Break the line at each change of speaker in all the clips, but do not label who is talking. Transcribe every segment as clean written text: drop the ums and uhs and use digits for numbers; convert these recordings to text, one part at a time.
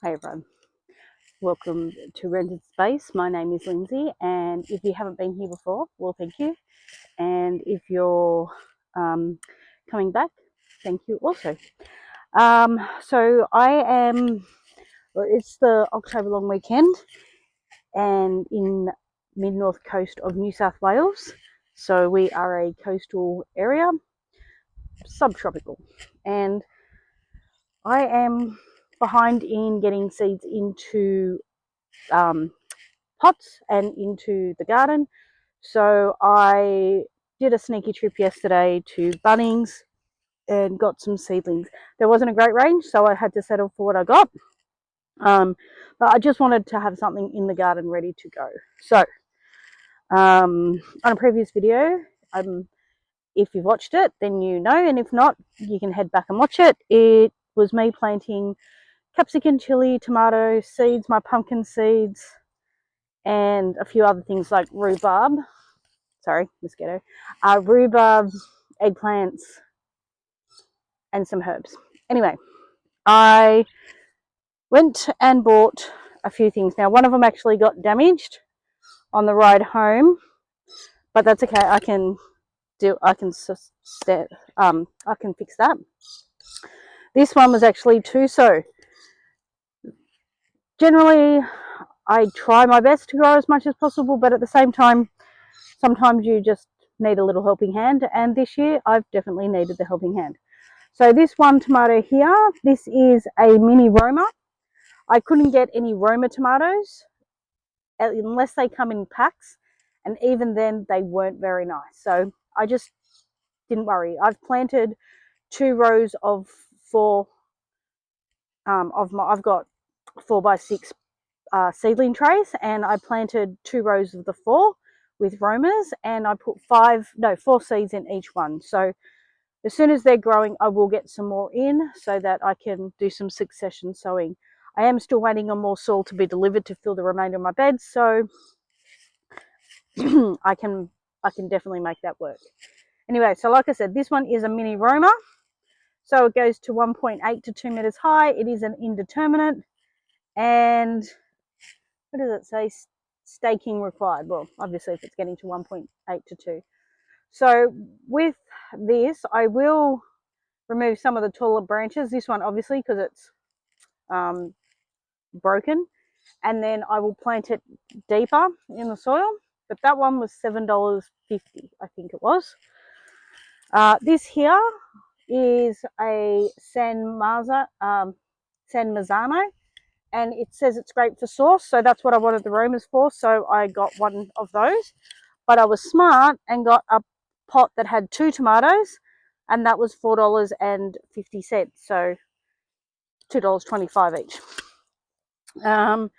Hey everyone, welcome to Rented Space. My name is Lindsay, and if you haven't been here before, well, thank you. And if you're coming back, thank you also. So I am, well, it's the October long weekend, and in mid-north coast of New South Wales. So we are a coastal area, subtropical, and I am behind in getting seeds into pots and into the garden. So I did a sneaky trip yesterday to Bunnings and got some seedlings. There wasn't a great range, so I had to settle for what I got. But I just wanted to have something in the garden ready to go. So on a previous video, if you've watched it, then you know, and if not, you can head back and watch it. It was me planting capsicum, chili, tomato seeds, my pumpkin seeds, and a few other things like rhubarb. Sorry, mosquito. Rhubarb, eggplants, and some herbs. Anyway, I went and bought a few things. Now, one of them actually got damaged on the ride home, but that's okay. I can fix that. This one was actually too. So generally, I try my best to grow as much as possible, but at the same time, sometimes you just need a little helping hand. And this year, I've definitely needed the helping hand. So this one tomato here, this is a mini Roma. I couldn't get any Roma tomatoes unless they come in packs, and even then they weren't very nice. So I just didn't worry. I've planted 2 rows of 4 I've got 4x6 seedling trays, and I planted 2 rows of the 4 with Romas, and I put 4 seeds in each one. So as soon as they're growing, I will get some more in so that I can do some succession sowing. I am still waiting on more soil to be delivered to fill the remainder of my beds, so I can definitely make that work. Anyway, so like I said, this one is a mini Roma. So it goes to 1.8 to 2 meters high. It is an indeterminate, and what does it say? Staking required. Well, obviously if it's getting to 1.8 to 2. So with this, I will remove some of the taller branches. This one obviously because it's broken, and then I will plant it deeper in the soil. But that one was $7.50, I think it was. This here is a San Marzano, and it says it's great for sauce, so that's what I wanted the Romas for, so I got one of those. But I was smart and got a pot that had 2 tomatoes, and that was $4.50, so $2.25 each. I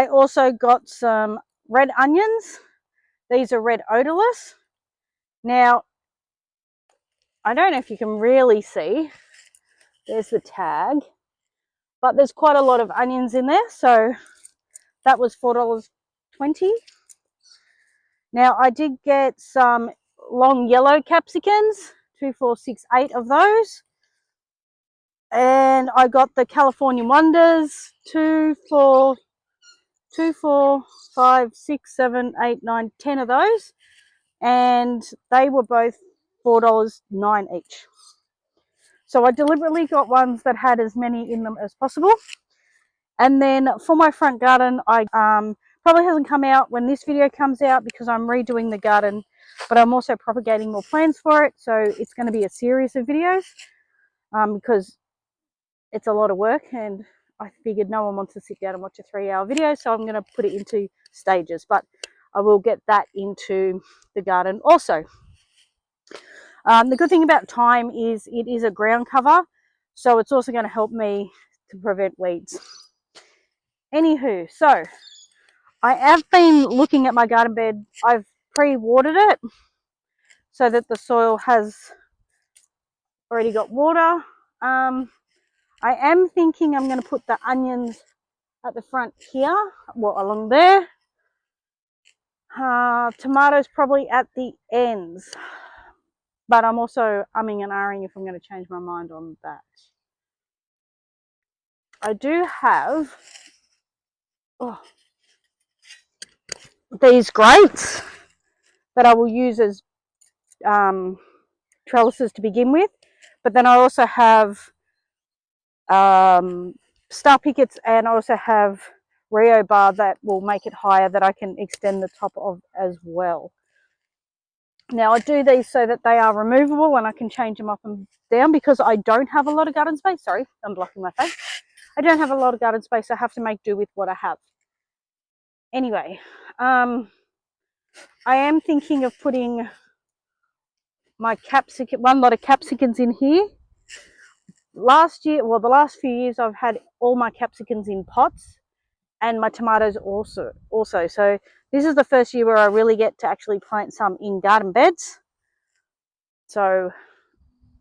also got some red onions. These are red odorless. Now, I don't know if you can really see. There's the tag. But there's quite a lot of onions in there, so that was $4.20. Now, I did get some long yellow capsicums, 2, 4, 6, 8 of those. And I got the California Wonders, 2, 4, 5, 6, 7, 8, 9, 10 of those. And they were both $4.09 each. So I deliberately got ones that had as many in them as possible. And then for my front garden, I probably hasn't come out when this video comes out because I'm redoing the garden, but I'm also propagating more plants for it. So it's going to be a series of videos because it's a lot of work, and I figured no one wants to sit down and watch a 3-hour video, so I'm going to put it into stages, but I will get that into the garden also. The good thing about thyme is it is a ground cover, so it's also going to help me to prevent weeds. Anywho, so I have been looking at my garden bed. I've pre-watered it so that the soil has already got water. I am thinking I'm going to put the onions at the front here, well, along there. Tomatoes probably at the ends. But I'm also umming and ahhing if I'm going to change my mind on that. I do have these grates that I will use as trellises to begin with, but then I also have star pickets, and I also have Rio bar that will make it higher that I can extend the top of as well. Now I do these so that they are removable and I can change them up and down, because I don't have a lot of garden space. Sorry, I'm blocking my face. I don't have a lot of garden space. I have to make do with what I have. Anyway, I am thinking of putting my capsicum, one lot of capsicums in here. Last year, well, the last few years, I've had all my capsicums in pots, and my tomatoes also. So this is the first year where I really get to actually plant some in garden beds. So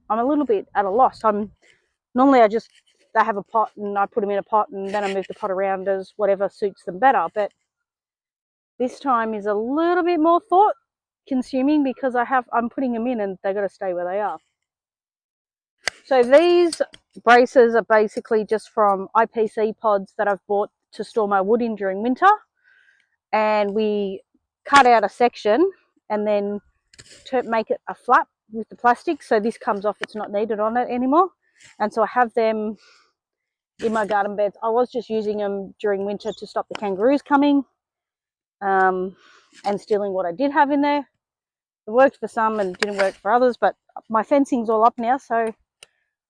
I'm a little bit at a loss. Normally they have a pot and I put them in a pot and then I move the pot around as whatever suits them better. But this time is a little bit more thought consuming, because I'm putting them in and they've got to stay where they are. So these braces are basically just from IPC pods that I've bought to store my wood in during winter. And we cut out a section and then make it a flap with the plastic, so this comes off, it's not needed on it anymore. And so I have them in my garden beds. I was just using them during winter to stop the kangaroos coming and stealing what I did have in there. It worked for some and didn't work for others, but my fencing's all up now, so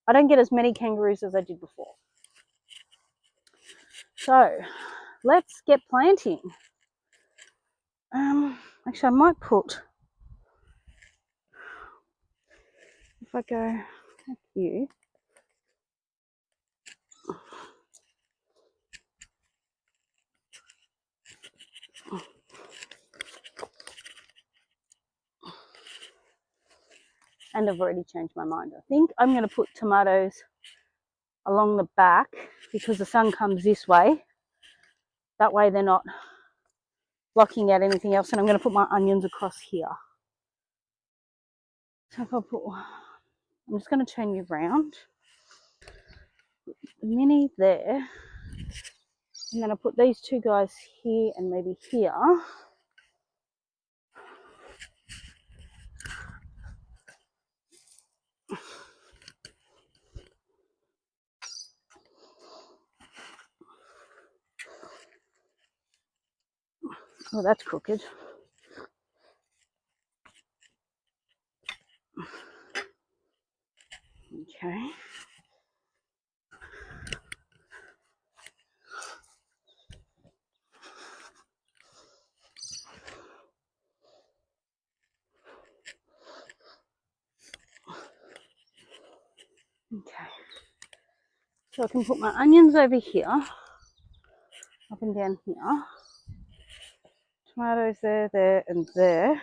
I don't get as many kangaroos as I did before. So let's get planting. Actually, I might put, if I go back here, and I've already changed my mind. I think I'm going to put tomatoes along the back because the sun comes this way. That way they're not blocking out anything else. And I'm going to put my onions across here. So if I put, I'm just going to turn you around. The mini there. And then I put these two guys here and maybe here. Oh, that's crooked. Okay. Okay. So I can put my onions over here, up and down here. Tomatoes there, there, and there.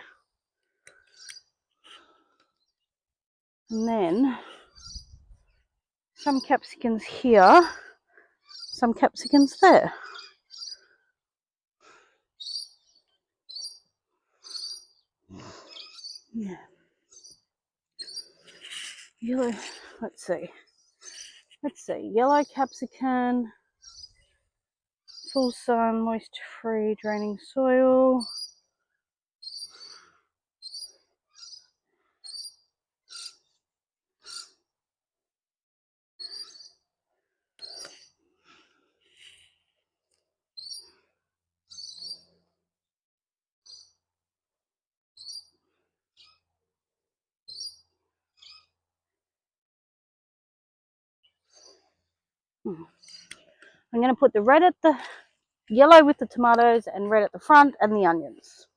And then some capsicums here, some capsicums there. Yeah. Yellow, let's see, yellow capsicum, full sun, moisture free, draining soil. I'm going to put the red at the yellow with the tomatoes and red at the front and the onions.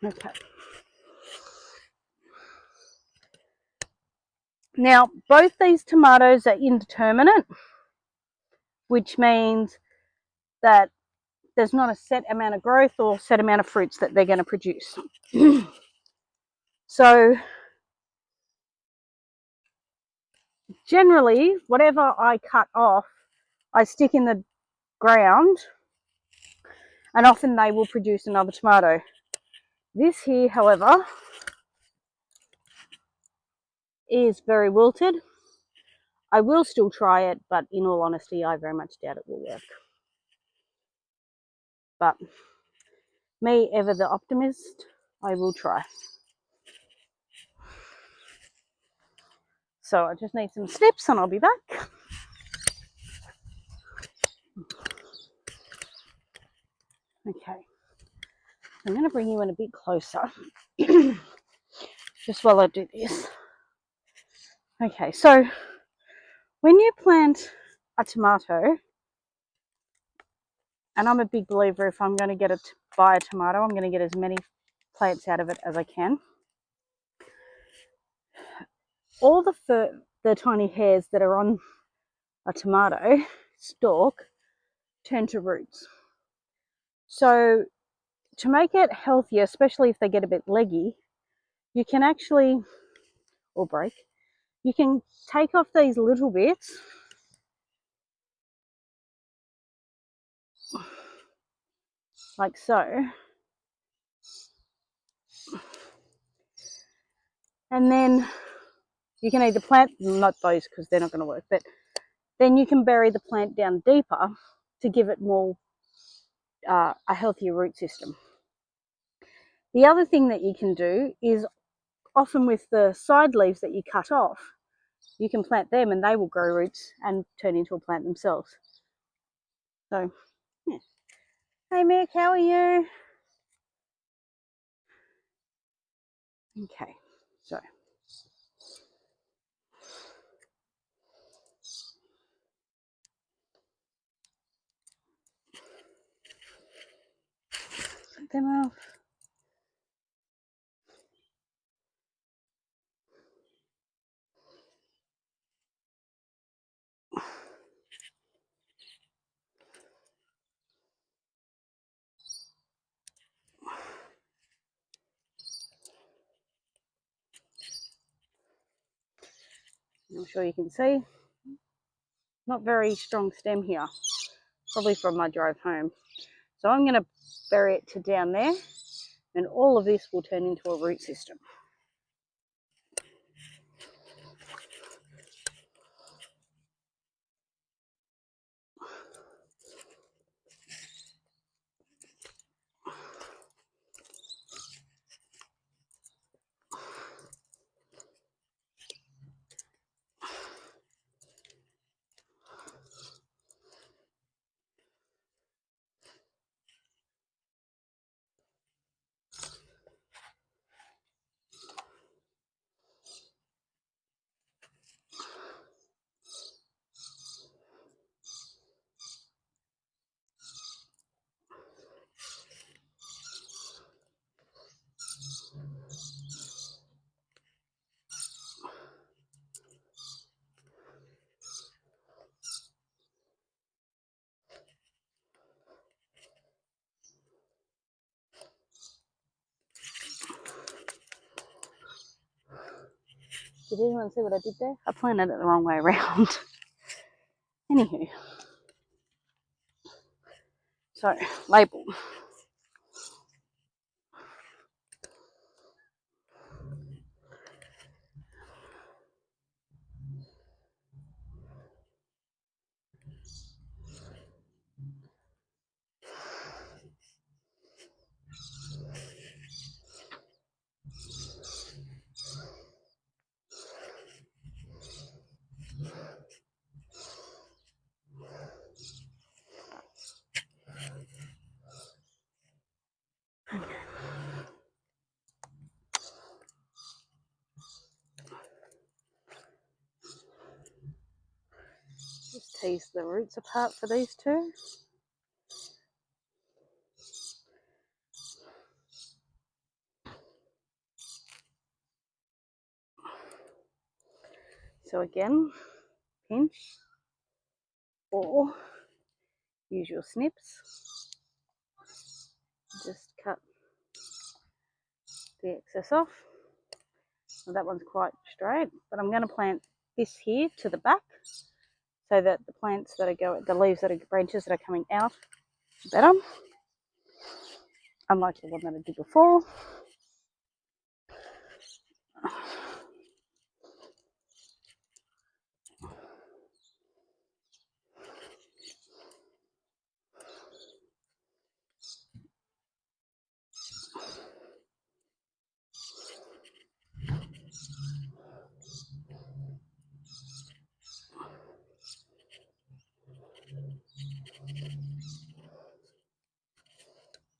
Okay. Now, both these tomatoes are indeterminate, which means that there's not a set amount of growth or set amount of fruits that they're going to produce. So generally, whatever I cut off, I stick in the ground, and often they will produce another tomato. This here, however, is very wilted. I will still try it, but in all honesty, I very much doubt it will work. But me, ever the optimist, I will try. So I just need some snips and I'll be back. Okay, I'm going to bring you in a bit closer just while I do this. Okay, so when you plant a tomato, and I'm a big believer, if I'm going to buy a tomato, I'm going to get as many plants out of it as I can. All the tiny hairs that are on a tomato stalk turn to roots. So to make it healthier, especially if they get a bit leggy, you can actually, or break, you can take off these little bits like so, and then you can either plant, not those because they're not going to work, but then you can bury the plant down deeper to give it more a healthier root system. The other thing that you can do is, often with the side leaves that you cut off, you can plant them and they will grow roots and turn into a plant themselves. So, yeah. Hey Mick, how are you? Okay, so take them off. I'm sure you can see, not very strong stem here, probably from my drive home. So I'm going to bury it to down there, and all of this will turn into a root system. Did anyone see what I did there? I planted it the wrong way around. Anywho, so label. Just tease the roots apart for these two. So again, pinch or use your snips. Just cut the excess off. Well, that one's quite straight, but I'm going to plant this here to the back so that the plants that are going, the leaves that are branches that are coming out are better, unlike the one that I did before.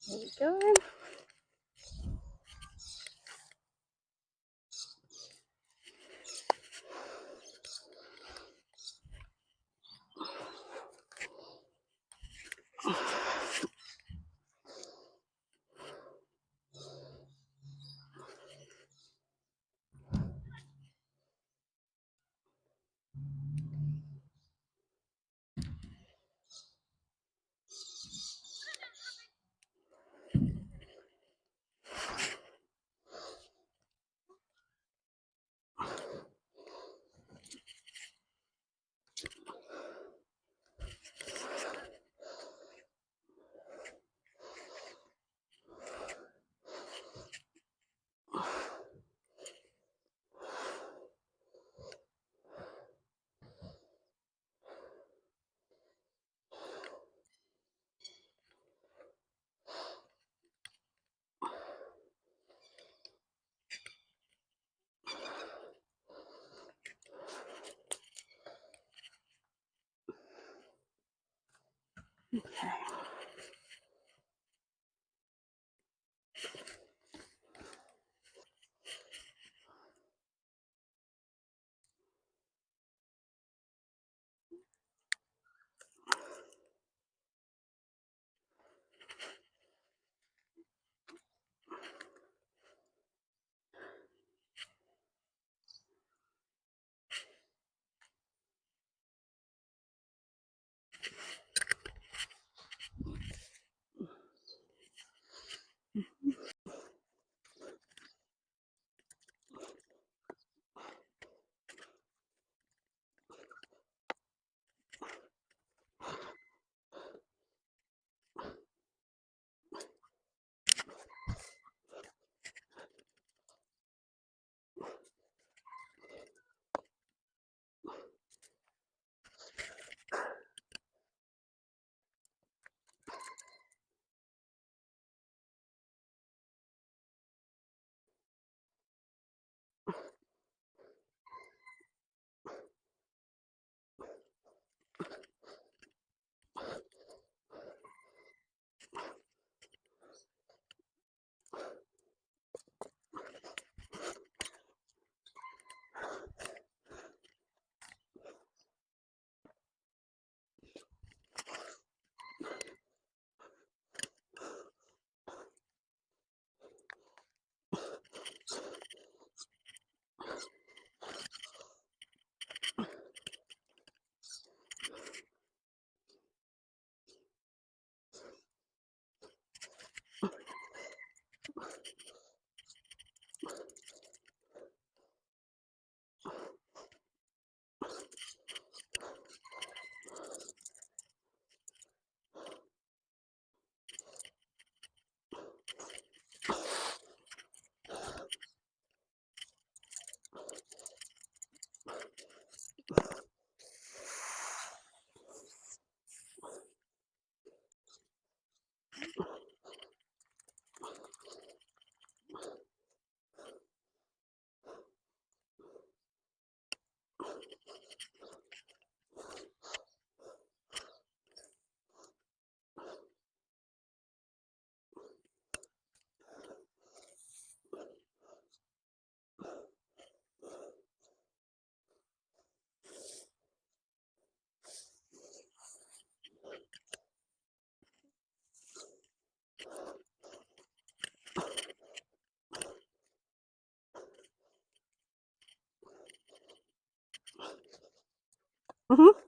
There we go. Okay.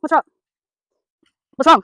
What's up? What's wrong?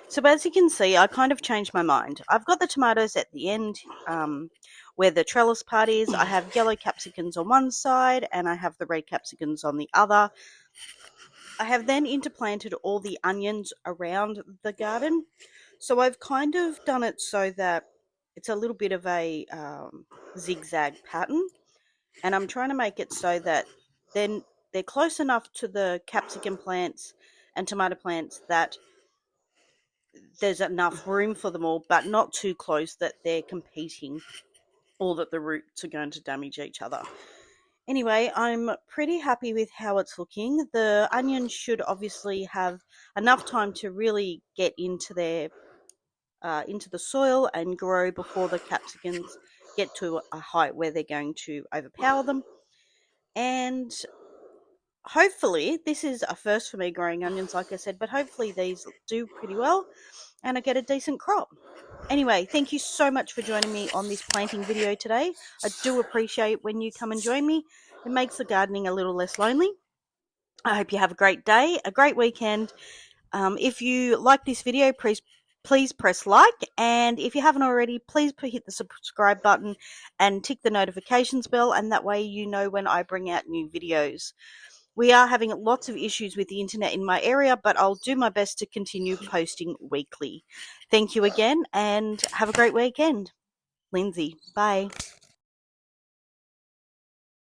So as you can see, I kind of changed my mind. I've got the tomatoes at the end, where the trellis part is. I have yellow capsicums on one side and I have the red capsicums on the other. I have then interplanted all the onions around the garden. So I've kind of done it so that it's a little bit of a zigzag pattern. And I'm trying to make it so that then they're close enough to the capsicum plants and tomato plants that there's enough room for them all, but not too close that they're competing. or that the roots are going to damage each other. Anyway, I'm pretty happy with how it's looking. The onions should obviously have enough time to really get into the soil and grow before the capsicums get to a height where they're going to overpower them. And hopefully, this is a first for me growing onions, like I said, but hopefully these do pretty well and I get a decent crop. Anyway, thank you so much for joining me on this planting video today. I do appreciate when you come and join me. It makes the gardening a little less lonely. I hope you have a great day, a great weekend. If you like this video, please press like, and if you haven't already, please hit the subscribe button and tick the notifications bell, and that way you know when I bring out new videos. We are having lots of issues with the internet in my area, but I'll do my best to continue posting weekly. Thank you again, and have a great weekend. Lindsay, bye.